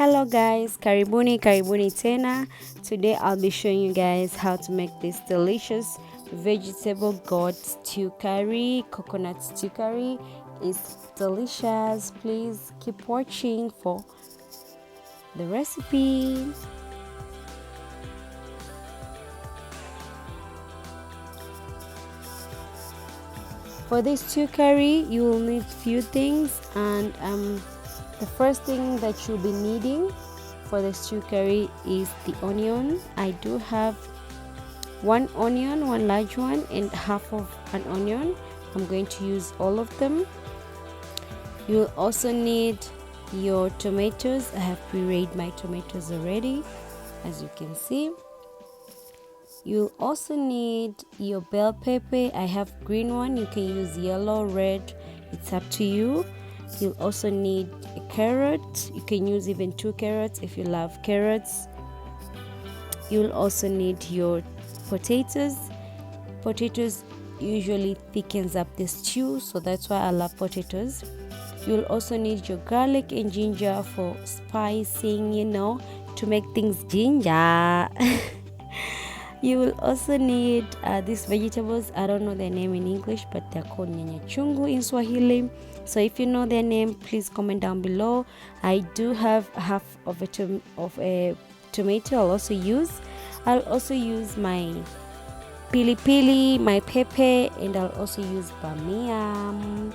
Hello guys, karibuni tena. Today I'll be showing you guys how to make this delicious vegetable goat stew curry, coconut stew curry. It's delicious. Please keep watching for the recipe. For this stew curry, you will need few things, and the first thing that you'll be needing for the stew curry is the onion. I do have one onion, one large one, and half of an onion. I'm going to use all of them. You'll also need your tomatoes. I have pre-weighed my tomatoes already, as you can see. You'll also need your bell pepper. I have green one. You can use yellow, red, it's up to you. You'll also need a carrot. You can use even 2 carrots if you love carrots. You'll also need your potatoes. Potatoes usually thickens up the stew, so that's why I love potatoes. You'll also need your garlic and ginger for spicing, to make things ginger. You will also need these vegetables. I don't know their name in English, but they're called Nyanya chungu in Swahili. So if you know their name, please comment down below. I do have half of a tomato. I'll also use my Pilipili, my pepper, and I'll also use Bamia.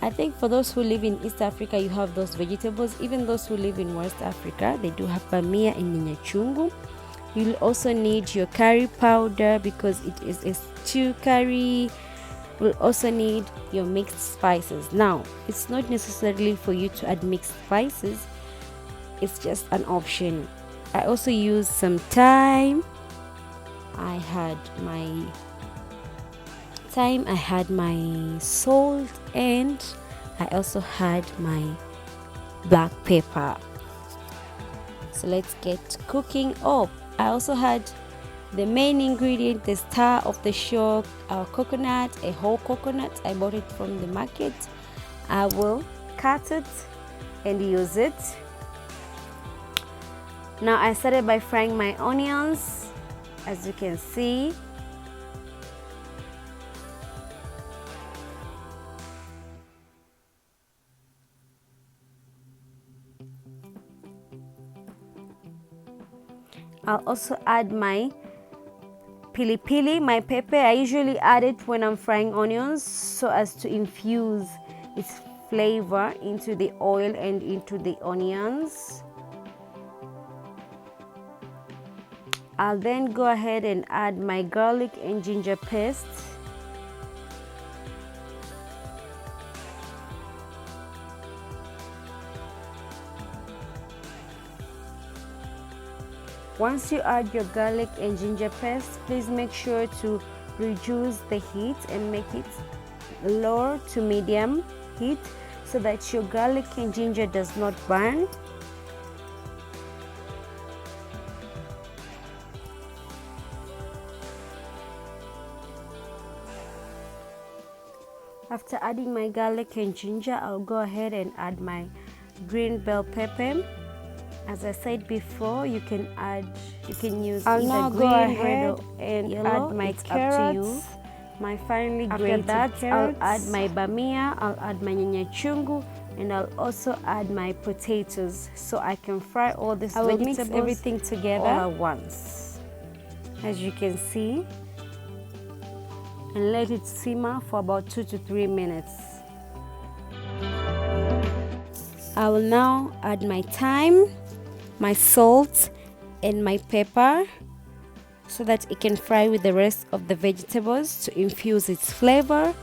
I think for those who live in East Africa, you have those vegetables. Even those who live in West Africa, they do have Bamia and Nyanya chungu. You'll also need your curry powder because it is a stew curry. We'll also need your mixed spices. Now, it's not necessarily for you to add mixed spices. It's just an option. I also used some thyme. I had my salt, and I also had my black pepper. So let's get cooking up. I also had the main ingredient, the star of the show, our coconut, a whole coconut. I bought it from the market. I will cut it and use it. Now I started by frying my onions, as you can see. I'll also add my pilipili, my pepper. I usually add it when I'm frying onions so as to infuse its flavor into the oil and into the onions. I'll then go ahead and add my garlic and ginger paste. Once you add your garlic and ginger paste, please make sure to reduce the heat and make it low to medium heat so that your garlic and ginger does not burn. After adding my garlic and ginger, I'll go ahead and add my green bell pepper. As I said before, you can use either green, red, or and yellow. Add my carrots, my finely grated carrots. I'll add my Bamia, I'll add my Nyanya chungu, and I'll also add my potatoes, so I can fry all this vegetables. I will mix everything together all at once, as you can see, and let it simmer for about 2 to 3 minutes. I will now add my thyme, my salt, and my pepper so that it can fry with the rest of the vegetables to infuse its flavor.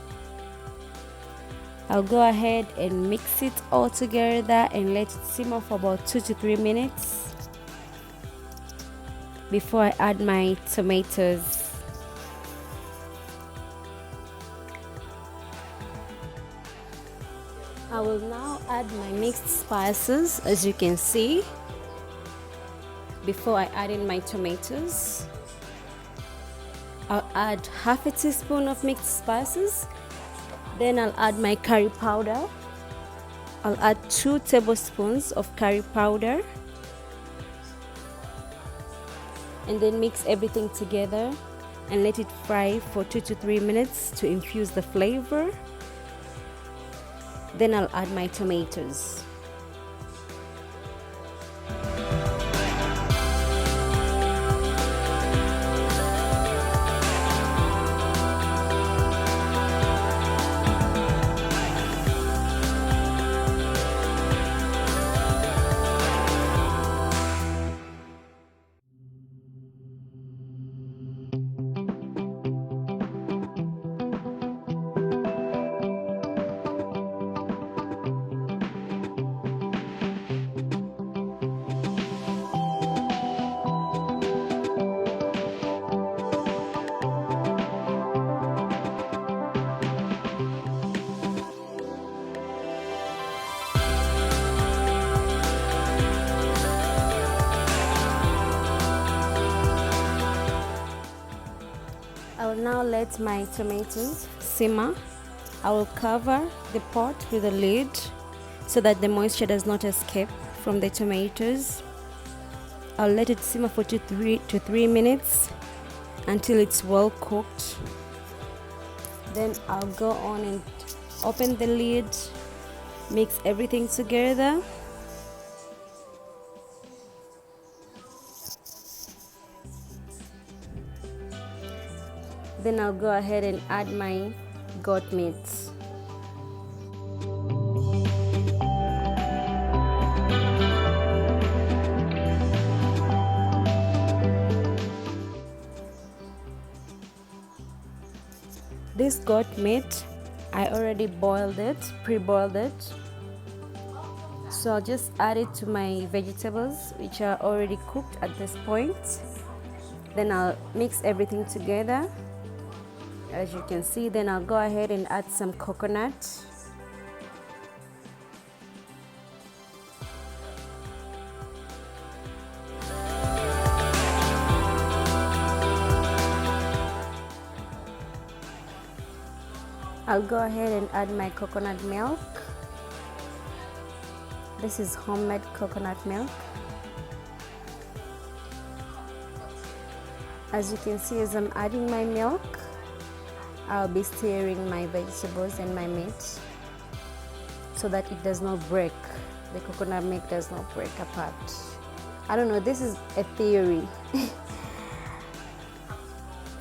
I'll go ahead and mix it all together and let it simmer for about 2 to 3 minutes before I add my tomatoes. I will now add my mixed spices, as you can see, before I add in my tomatoes. I'll add half a teaspoon of mixed spices. Then I'll add my curry powder. I'll add 2 tablespoons of curry powder and then mix everything together and let it fry for 2 to 3 minutes to infuse the flavor. Then I'll add my tomatoes. I will now let my tomatoes simmer. I will cover the pot with a lid so that the moisture does not escape from the tomatoes. I'll let it simmer for 2 to 3 minutes until it's well cooked. Then I'll go on and open the lid, mix everything together. Then I'll go ahead and add my goat meat. This goat meat, I already boiled it, pre-boiled it. So I'll just add it to my vegetables, which are already cooked at this point. Then I'll mix everything together. As you can see, then I'll go ahead and add some coconut. I'll go ahead and add my coconut milk. This is homemade coconut milk. As you can see, as I'm adding my milk, I'll be stirring my vegetables and my meat so that it does not break. The coconut milk does not break apart. I don't know, this is a theory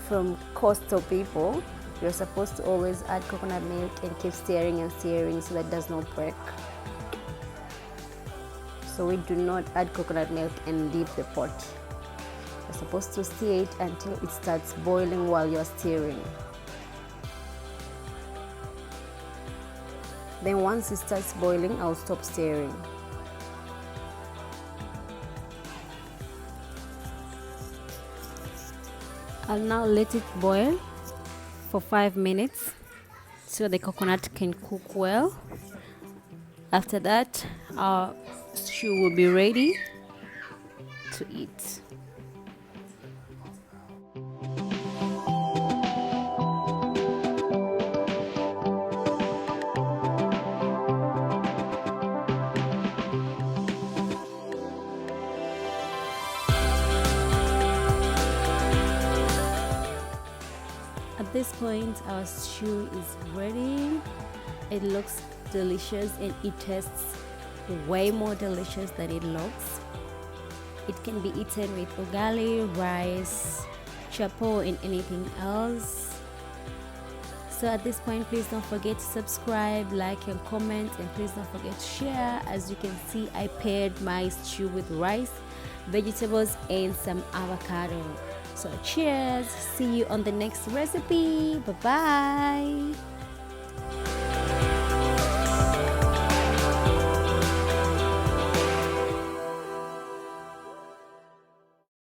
from coastal people. You're supposed to always add coconut milk and keep stirring and stirring so that it does not break. So we do not add coconut milk and leave the pot. You're supposed to stir it until it starts boiling while you're stirring. Then once it starts boiling, I'll stop stirring. I'll now let it boil for 5 minutes so the coconut can cook well. After that, our stew will be ready to eat. At this point, our stew is ready. It looks delicious and it tastes way more delicious than it looks. It can be eaten with ugali, rice, chapo, and anything else. So at this point, please don't forget to subscribe, like, and comment, and please don't forget to share. As you can see, I paired my stew with rice, vegetables, and some avocado. So cheers, see you on the next recipe. Bye bye.